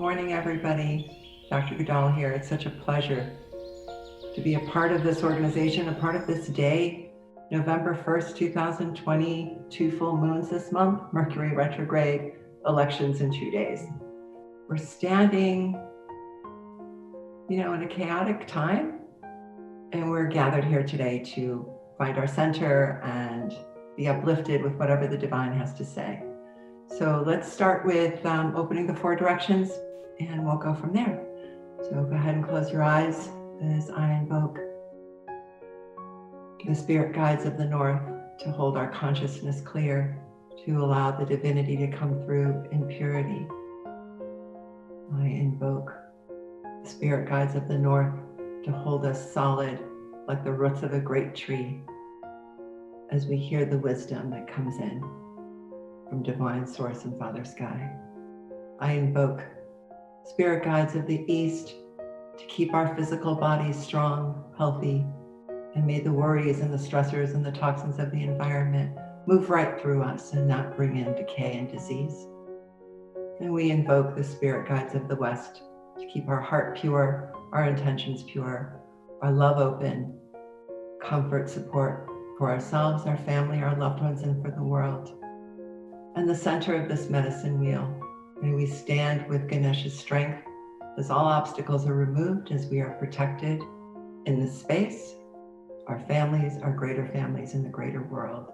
morning, everybody. Dr. Guldal here. It's such a pleasure to be a part of this organization, a part of this day, November 1st, 2020, 2 full moons this month, Mercury retrograde, elections in 2 days. We're standing, in a chaotic time, and we're gathered here today to find our center and be uplifted with whatever the divine has to say. So let's start with opening the 4 directions, and we'll go from there. So go ahead and close your eyes as I invoke the spirit guides of the north to hold our consciousness clear, to allow the divinity to come through in purity. I invoke the spirit guides of the north to hold us solid like the roots of a great tree as we hear the wisdom that comes in from divine source and Father Sky. I invoke spirit guides of the east to keep our physical bodies strong, healthy, and may the worries and the stressors and the toxins of the environment move right through us and not bring in decay and disease. And we invoke the spirit guides of the west to keep our heart pure, our intentions pure, our love open, comfort, support for ourselves, our family, our loved ones, and for the world. And the center of this medicine wheel, may we stand with Ganesha's strength as all obstacles are removed, as we are protected in this space, our families, our greater families in the greater world.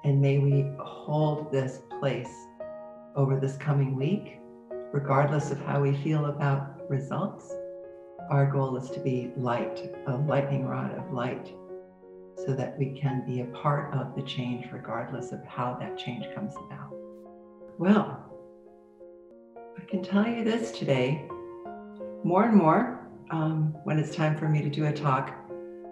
And may we hold this place over this coming week, regardless of how we feel about results. Our goal is to be light, a lightning rod of light, so that we can be a part of the change regardless of how that change comes about. Well, I can tell you this today, more and more, when it's time for me to do a talk,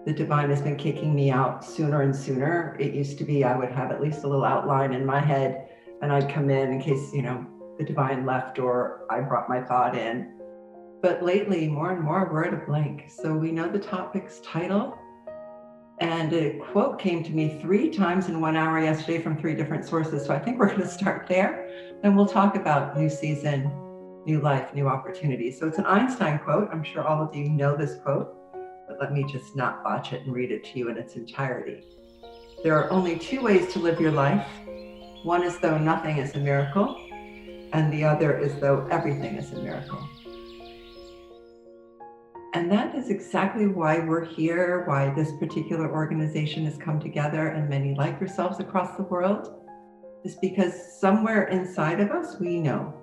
the divine has been kicking me out sooner and sooner. It used to be I would have at least a little outline in my head and I'd come in case, the divine left or I brought my thought in. But lately, more and more, we're at a blank. So we know the topic's title. And a quote came to me 3 times in 1 hour yesterday from 3 different sources. So I think we're going to start there. And we'll talk about new season, new life, new opportunities. So it's an Einstein quote. I'm sure all of you know this quote, but let me just not botch it and read it to you in its entirety. There are only 2 ways to live your life. One is though nothing is a miracle, and the other is though everything is a miracle. And that is exactly why we're here, why this particular organization has come together, and many like yourselves across the world, is because somewhere inside of us, we know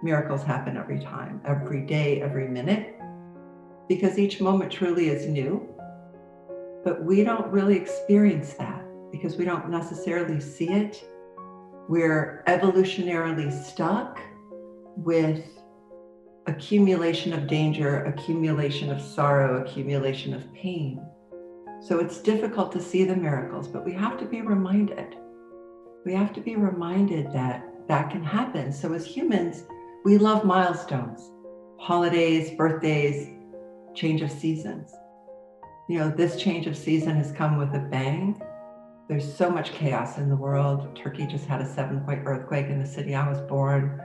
miracles happen every time, every day, every minute, because each moment truly is new. But we don't really experience that because we don't necessarily see it. We're evolutionarily stuck with accumulation of danger, accumulation of sorrow, accumulation of pain. So it's difficult to see the miracles, but we have to be reminded. We have to be reminded that that can happen. So as humans, we love milestones, holidays, birthdays, change of seasons. This change of season has come with a bang. There's so much chaos in the world. Turkey just had a 7-point earthquake in the city I was born.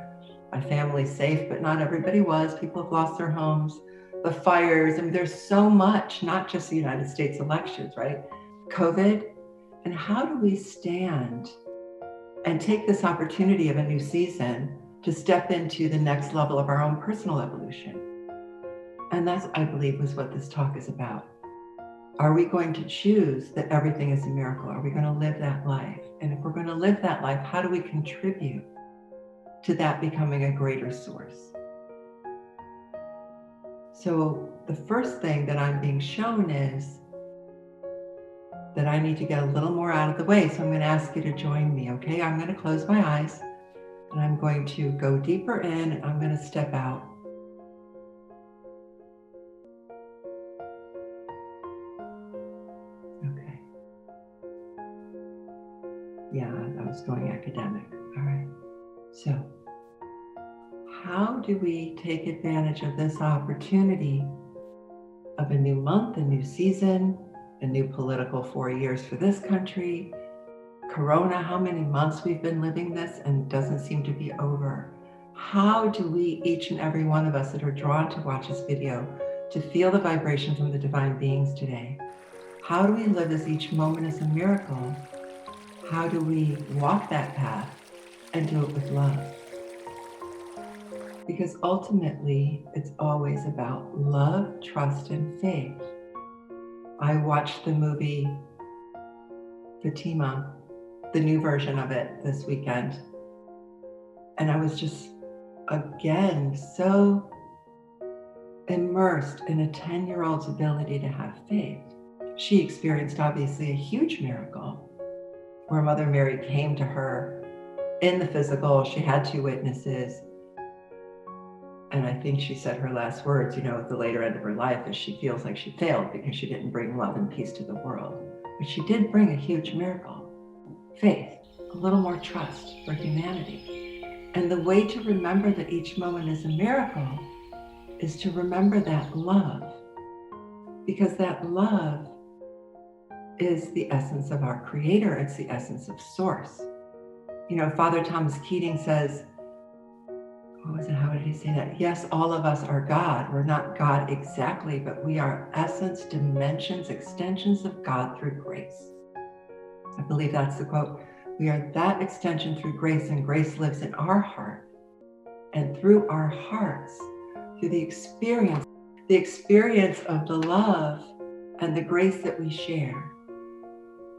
My family's safe, but not everybody was. People have lost their homes. The fires, there's so much, not just the United States elections, right? COVID. And how do we stand and take this opportunity of a new season to step into the next level of our own personal evolution? And that's, I believe, was what this talk is about. Are we going to choose that everything is a miracle? Are we going to live that life? And if we're going to live that life, how do we contribute to that becoming a greater source? So the first thing that I'm being shown is that I need to get a little more out of the way. So I'm going to ask you to join me, okay? I'm going to close my eyes and I'm going to go deeper in and I'm going to step out. Okay. Yeah, I was going academic. All right. So, how do we take advantage of this opportunity of a new month, a new season, a new political 4 years for this country, Corona, how many months we've been living this and it doesn't seem to be over. how do we, each and every one of us that are drawn to watch this video, to feel the vibration from the divine beings today? How do we live as each moment is a miracle? How do we walk that path and do it with love? Because ultimately, it's always about love, trust, and faith. I watched the movie Fatima, the new version of it, this weekend. And I was just, again, so immersed in a 10-year-old's ability to have faith. She experienced, obviously, a huge miracle where Mother Mary came to her in the physical. She had 2 witnesses. And I think she said her last words, at the later end of her life, is she feels like she failed because she didn't bring love and peace to the world. But she did bring a huge miracle, faith, a little more trust for humanity. And the way to remember that each moment is a miracle is to remember that love, because that love is the essence of our Creator. It's the essence of Source. Father Thomas Keating says, how did he say that? Yes, all of us are God. We're not God exactly, but we are essence, dimensions, extensions of God through grace. I believe that's the quote. We are that extension through grace, and grace lives in our heart. And through our hearts, through the experience of the love and the grace that we share.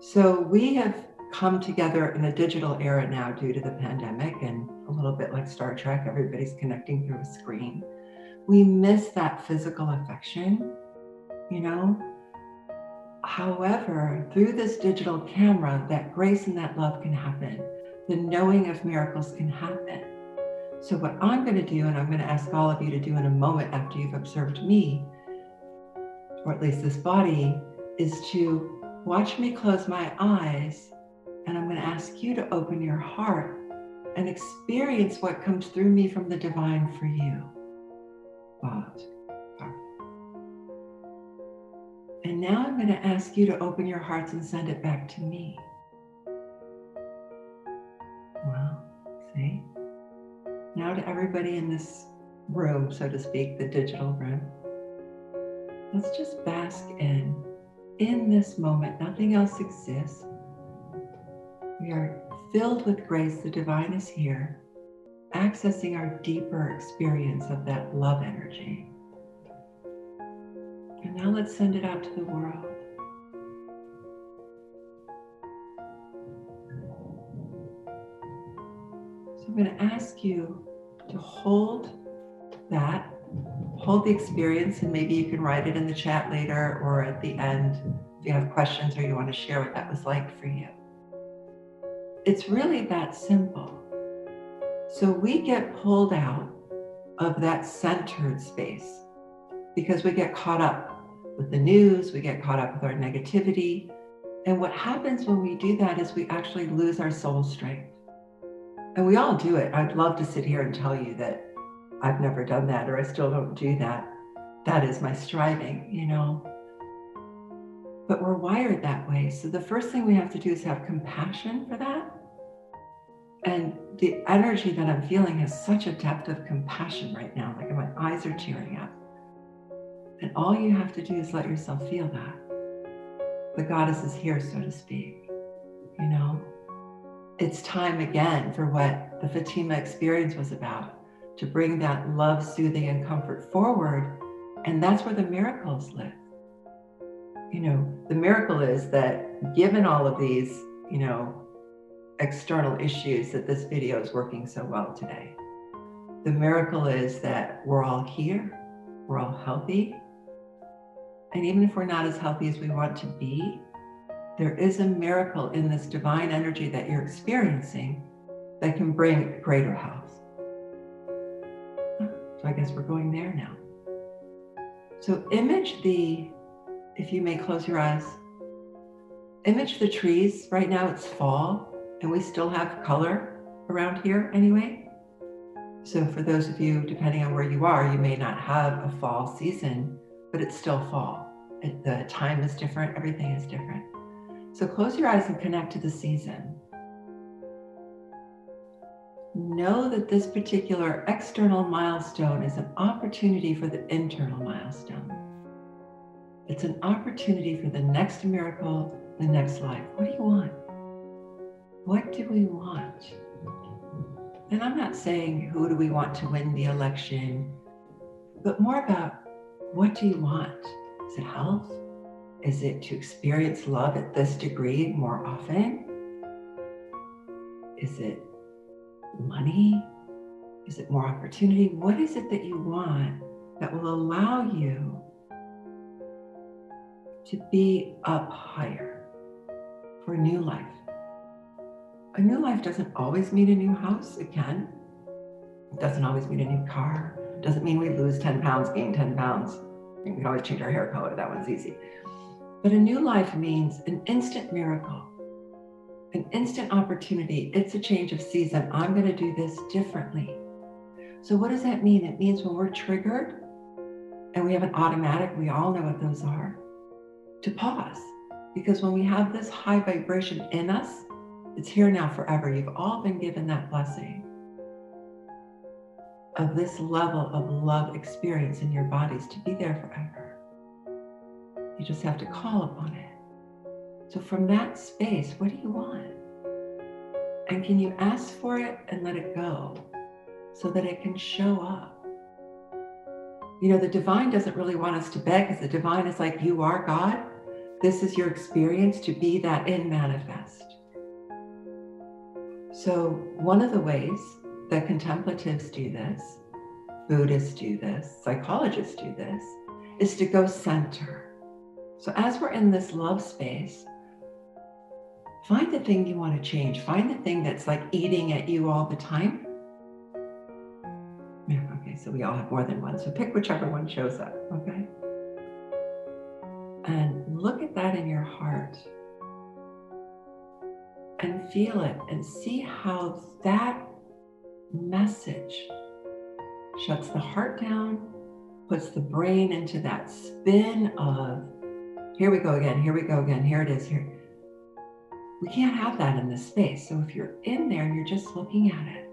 So we have come together in a digital era now due to the pandemic, and a little bit like Star Trek, everybody's connecting through a screen. We miss that physical affection, However, through this digital camera, that grace and that love can happen. The knowing of miracles can happen. So what I'm going to do, and I'm going to ask all of you to do in a moment after you've observed me, or at least this body, is to watch me close my eyes, and I'm going to ask you to open your heart and experience what comes through me from the divine for you. And now I'm going to ask you to open your hearts and send it back to me. Wow, see? Now to everybody in this room, so to speak, the digital room, let's just bask in this moment. Nothing else exists. We are filled with grace. The divine is here, accessing our deeper experience of that love energy. And now let's send it out to the world. So I'm going to ask you to hold the experience, and maybe you can write it in the chat later or at the end if you have questions or you want to share what that was like for you. It's really that simple. So we get pulled out of that centered space because we get caught up with the news, we get caught up with our negativity. And what happens when we do that is we actually lose our soul strength. And we all do it. I'd love to sit here and tell you that I've never done that, or I still don't do that. That is my striving, But we're wired that way. So the first thing we have to do is have compassion for that. And the energy that I'm feeling has such a depth of compassion right now. Like my eyes are tearing up. And all you have to do is let yourself feel that. The goddess is here, so to speak. It's time again for what the Fatima experience was about, to bring that love, soothing, and comfort forward. And that's where the miracles live. The miracle is that given all of these, external issues, that this video is working so well today. The miracle is that we're all here, we're all healthy. And even if we're not as healthy as we want to be, there is a miracle in this divine energy that you're experiencing that can bring greater health. So I guess we're going there now. So if you may close your eyes, image the trees. Right now it's fall and we still have color around here anyway. So for those of you, depending on where you are, you may not have a fall season, but it's still fall. The time is different, everything is different. So close your eyes and connect to the season. know that this particular external milestone is an opportunity for the internal milestone. It's an opportunity for the next miracle, the next life. What do you want? What do we want? And I'm not saying who do we want to win the election, but more about what do you want? Is it health? Is it to experience love at this degree more often? Is it money? Is it more opportunity? What is it that you want that will allow you to be up higher for a new life? A new life doesn't always mean a new house. It can. It doesn't always mean a new car. It doesn't mean we lose 10 pounds, gain 10 pounds. We can always change our hair color. That one's easy. But a new life means an instant miracle, an instant opportunity. It's a change of season. I'm going to do this differently. So what does that mean? It means when we're triggered and we have an automatic, we all know what those are, to pause. Because when we have this high vibration in us, it's here now forever. You've all been given that blessing of this level of love experience in your bodies to be there forever. You just have to call upon it. So from that space, what do you want? And can you ask for it and let it go so that it can show up? You know, the divine doesn't really want us to beg, because the divine is like, you are God. This is your experience, to be that in manifest. So one of the ways that contemplatives do this, Buddhists do this, psychologists do this, is to go center. So as we're in this love space, find the thing you want to change. Find the thing that's like eating at you all the time. Yeah, okay, so we all have more than one. So pick whichever one shows up, okay? And look at that in your heart. And feel it and see how that message shuts the heart down, puts the brain into that spin of, here we go again, here we go again, here it is, here. We can't have that in this space. So if you're in there and you're just looking at it,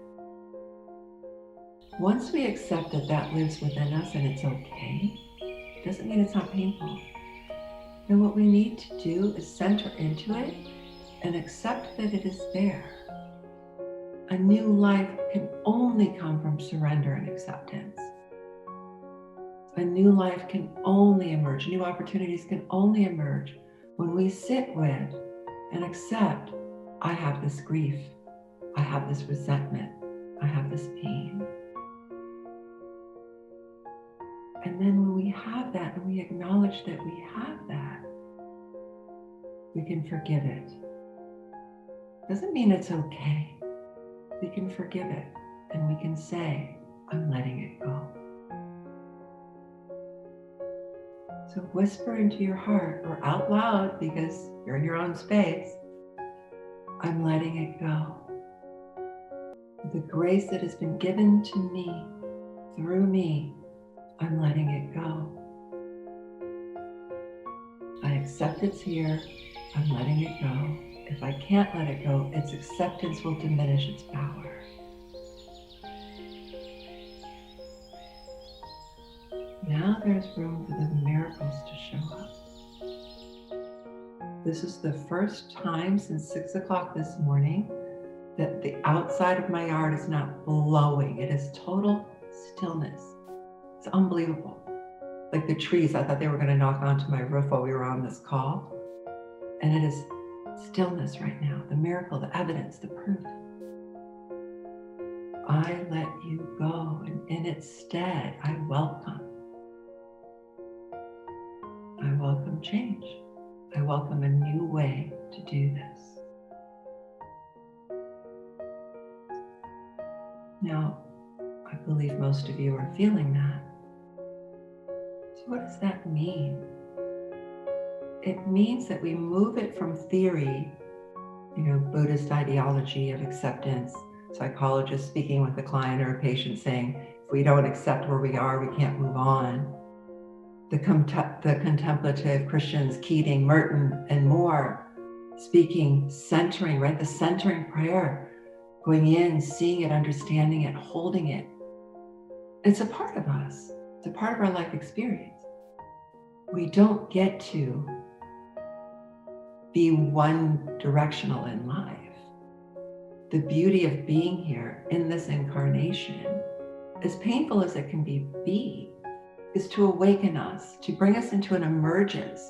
once we accept that that lives within us and it's okay, doesn't mean it's not painful. Then what we need to do is center into it and accept that it is there. A new life can only come from surrender and acceptance. A new life can only emerge, new opportunities can only emerge when we sit with and accept, I have this grief, I have this resentment, I have this pain. And then when we have that and we acknowledge that we have that, we can forgive it. Doesn't mean it's okay. We can forgive it and we can say, I'm letting it go. So whisper into your heart or out loud, because you're in your own space, I'm letting it go. The grace that has been given to me, through me, I'm letting it go. I accept it's here, I'm letting it go. If I can't let it go, its acceptance will diminish its power. Now there's room for the miracles to show up. This is the first time since 6 o'clock this morning that the outside of my yard is not blowing. It is total stillness. It's unbelievable. Like the trees, I thought they were going to knock onto my roof while we were on this call. And it is stillness right now, the miracle, the evidence, the proof. I let you go, and in its stead, I welcome. I welcome change. I welcome a new way to do this. Now, I believe most of you are feeling that. So what does that mean? It means that we move it from theory, Buddhist ideology of acceptance, psychologist speaking with a client or a patient saying, if we don't accept where we are, we can't move on. The contemplative Christians, Keating, Merton, and more, speaking, centering, right? The centering prayer. going in, seeing it, understanding it, holding it. It's a part of us. It's a part of our life experience. We don't get to be one directional in life. The beauty of being here in this incarnation, as painful as it can be, is to awaken us, to bring us into an emergence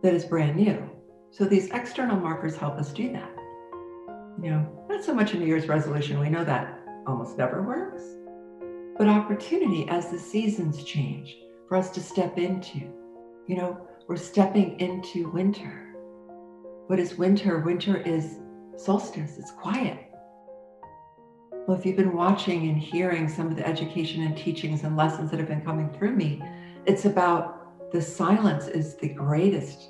that is brand new. So these external markers help us do that. Not so much a New Year's resolution. We know that almost never works. But opportunity as the seasons change for us to step into. We're stepping into winter. What is winter? Winter is solstice. It's quiet. Well, if you've been watching and hearing some of the education and teachings and lessons that have been coming through me, it's about the silence is the greatest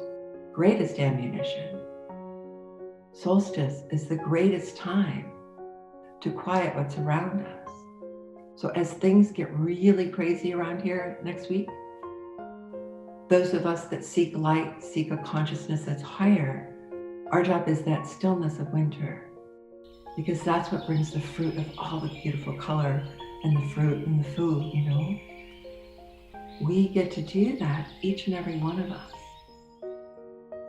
ammunition. Solstice is the greatest time to quiet what's around us. So as things get really crazy around here next week, those of us that seek light, seek a consciousness that's higher, our job is that stillness of winter, because that's what brings the fruit of all the beautiful color and the fruit and the food, We get to do that, each and every one of us,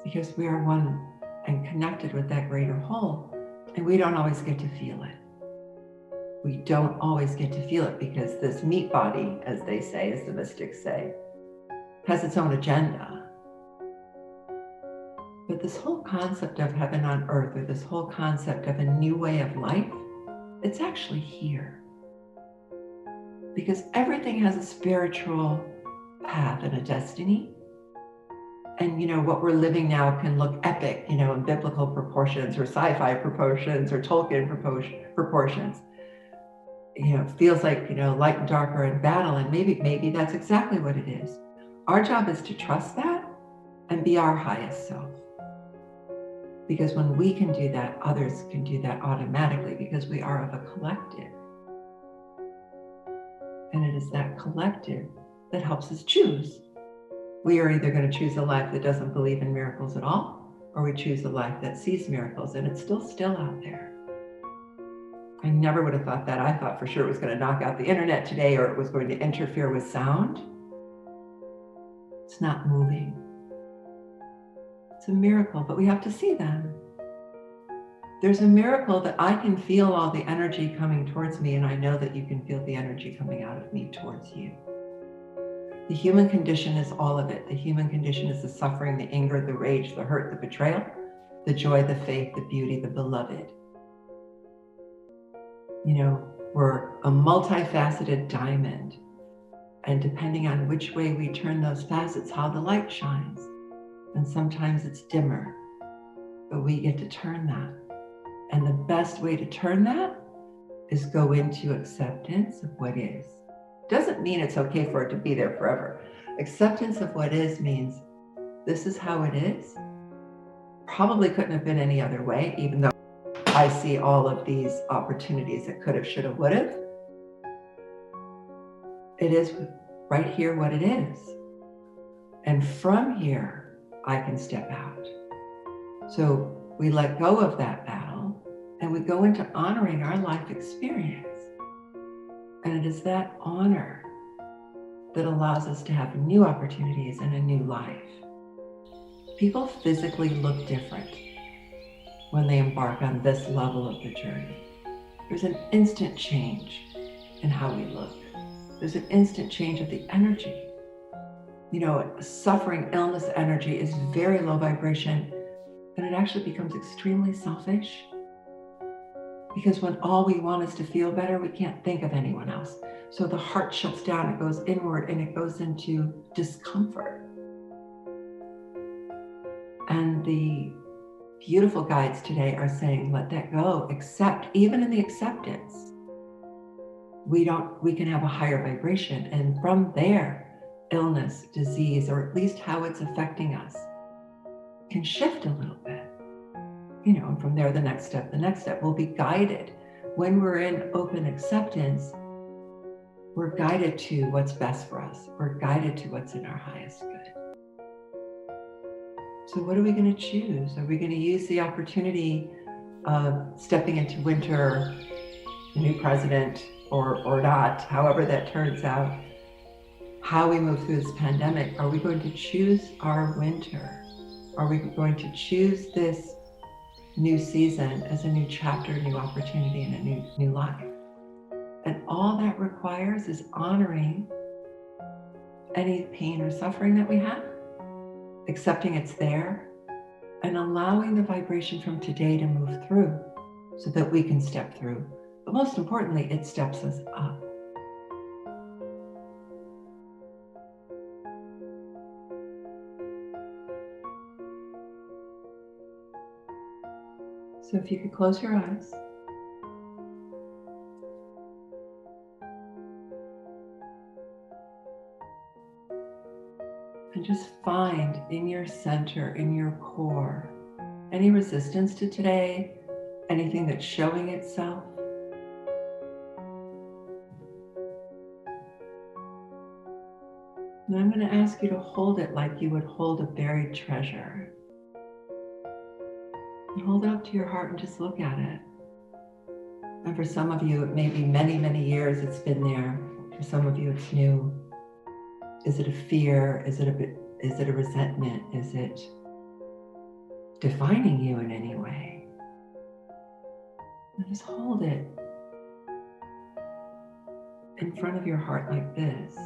because we are one and connected with that greater whole, and we don't always get to feel it. We don't always get to feel it because this meat body, as they say, as the mystics say, has its own agenda. But this whole concept of heaven on earth, or this whole concept of a new way of life, it's actually here. Because everything has a spiritual path and a destiny. And what we're living now can look epic, in biblical proportions or sci-fi proportions or Tolkien proportions. It feels like, light and dark are in battle, and maybe that's exactly what it is. Our job is to trust that and be our highest self. Because when we can do that, others can do that automatically, because we are of a collective. And it is that collective that helps us choose. We are either going to choose a life that doesn't believe in miracles at all, or we choose a life that sees miracles, and it's still out there. I never would have thought that. I thought for sure it was going to knock out the internet today, or it was going to interfere with sound. It's not moving. It's a miracle, but we have to see them. There's a miracle that I can feel all the energy coming towards me, and I know that you can feel the energy coming out of me towards you. The human condition is all of it. The human condition is the suffering, the anger, the rage, the hurt, the betrayal, the joy, the faith, the beauty, the beloved. We're a multifaceted diamond. And depending on which way we turn those facets, how the light shines. And sometimes it's dimmer, but we get to turn that. And the best way to turn that is go into acceptance of what is. Doesn't mean it's okay for it to be there forever. Acceptance of what is means this is how it is. Probably couldn't have been any other way, even though I see all of these opportunities that could have, should have, would have. It is right here what it is. And from here, I can step out. So we let go of that battle and we go into honoring our life experience. And it is that honor that allows us to have new opportunities and a new life. People physically look different when they embark on this level of the journey. There's an instant change in how we look. There's an instant change of the energy. Suffering, illness energy is very low vibration, and it actually becomes extremely selfish. Because when all we want is to feel better, we can't think of anyone else. So the heart shuts down, it goes inward, and it goes into discomfort. And the beautiful guides today are saying, let that go, accept. Even in the acceptance, we can have a higher vibration. And from there, illness, disease, or at least how it's affecting us can shift a little bit. And from there, the next step will be guided. When we're in open acceptance, we're guided to what's best for us. We're guided to what's in our highest good. So what are we going to choose? Are we going to use the opportunity of stepping into winter, a new president or not, however that turns out, how we move through this pandemic, are we going to choose our winter? Are we going to choose this new season as a new chapter, a new opportunity, and a new life? And all that requires is honoring any pain or suffering that we have, accepting it's there, and allowing the vibration from today to move through so that we can step through. But most importantly, it steps us up. So if you could close your eyes. And just find in your center, in your core, any resistance to today, anything that's showing itself. And I'm going to ask you to hold it like you would hold a buried treasure. And hold it up to your heart and just look at it. And for some of you, it may be many, many years it's been there. For some of you, it's new. Is it a fear? Is it a resentment? Is it defining you in any way? And just hold it in front of your heart like this.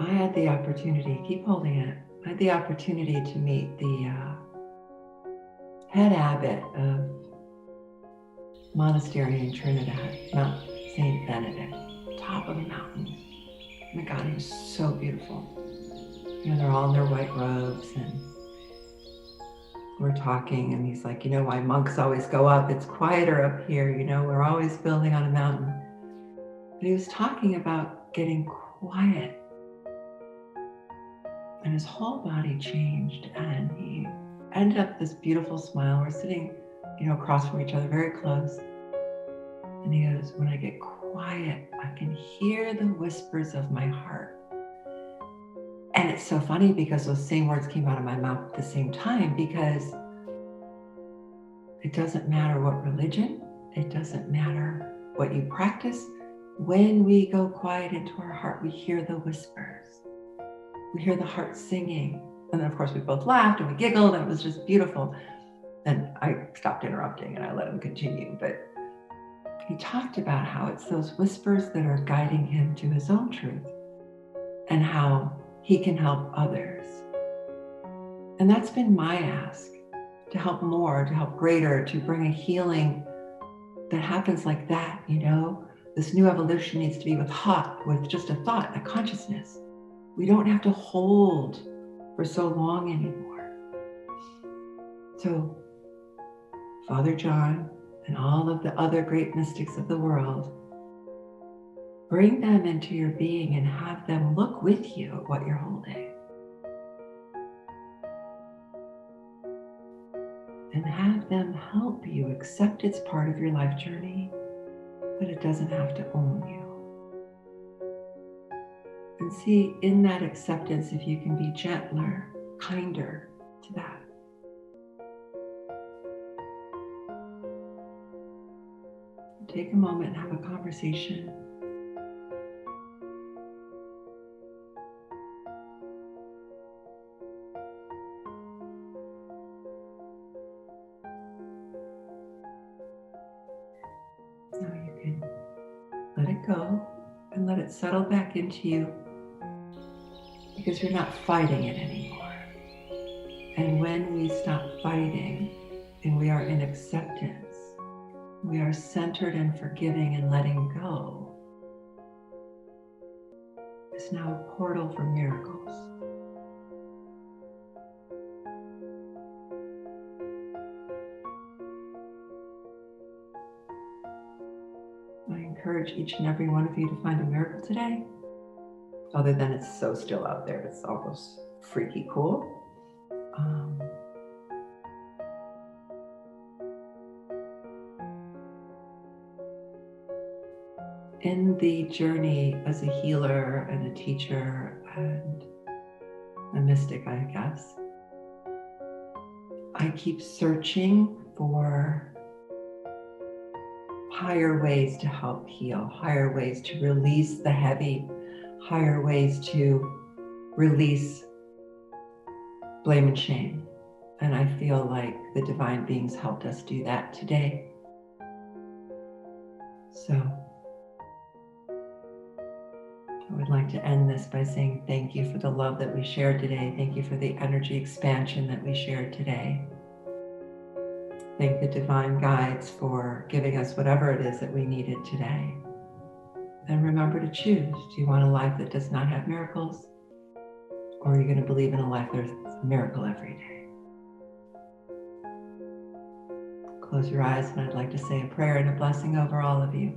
I had the opportunity, keep holding it, I had the opportunity to meet the head abbot of monastery in Trinidad, Mount St. Benedict, top of the mountain. Oh my God, it was so beautiful. You know, they're all in their white robes and we're talking and he's like, you know why monks always go up? It's quieter up here, you know, we're always building on a mountain. But he was talking about getting quiet. And his whole body changed and he ended up this beautiful smile. We're sitting, you know, across from each other, very close. And he goes, when I get quiet, I can hear the whispers of my heart. And it's so funny because those same words came out of my mouth at the same time, because it doesn't matter what religion, it doesn't matter what you practice. When we go quiet into our heart, we hear the whispers. We hear the heart singing. And then of course we both laughed and we giggled and it was just beautiful. And I stopped interrupting and I let him continue. But he talked about how it's those whispers that are guiding him to his own truth and how he can help others. And that's been my ask, to help more, to help greater, to bring a healing that happens like that, you know? This new evolution needs to be with just a thought, a consciousness. We don't have to hold for so long anymore. So Father John and all of the other great mystics of the world, bring them into your being and have them look with you at what you're holding. And have them help you accept it's part of your life journey, but it doesn't have to own you. And see in that acceptance if you can be gentler, kinder to that. Take a moment and have a conversation. Now you can let it go and let it settle back into you, because you're not fighting it anymore. And when we stop fighting and we are in acceptance, we are centered and forgiving and letting go, it's now a portal for miracles. I encourage each and every one of you to find a miracle today. Other than it's so still out there, it's almost freaky cool. In the journey as a healer and a teacher and a mystic, I guess, I keep searching for higher ways to help heal, higher ways to release the heavy, higher ways to release blame and shame. And I feel like the divine beings helped us do that today. So I would like to end this by saying thank you for the love that we shared today. Thank you for the energy expansion that we shared today. Thank the divine guides for giving us whatever it is that we needed today. And remember to choose. Do you want a life that does not have miracles? Or are you going to believe in a life there's a miracle every day? Close your eyes and I'd like to say a prayer and a blessing over all of you.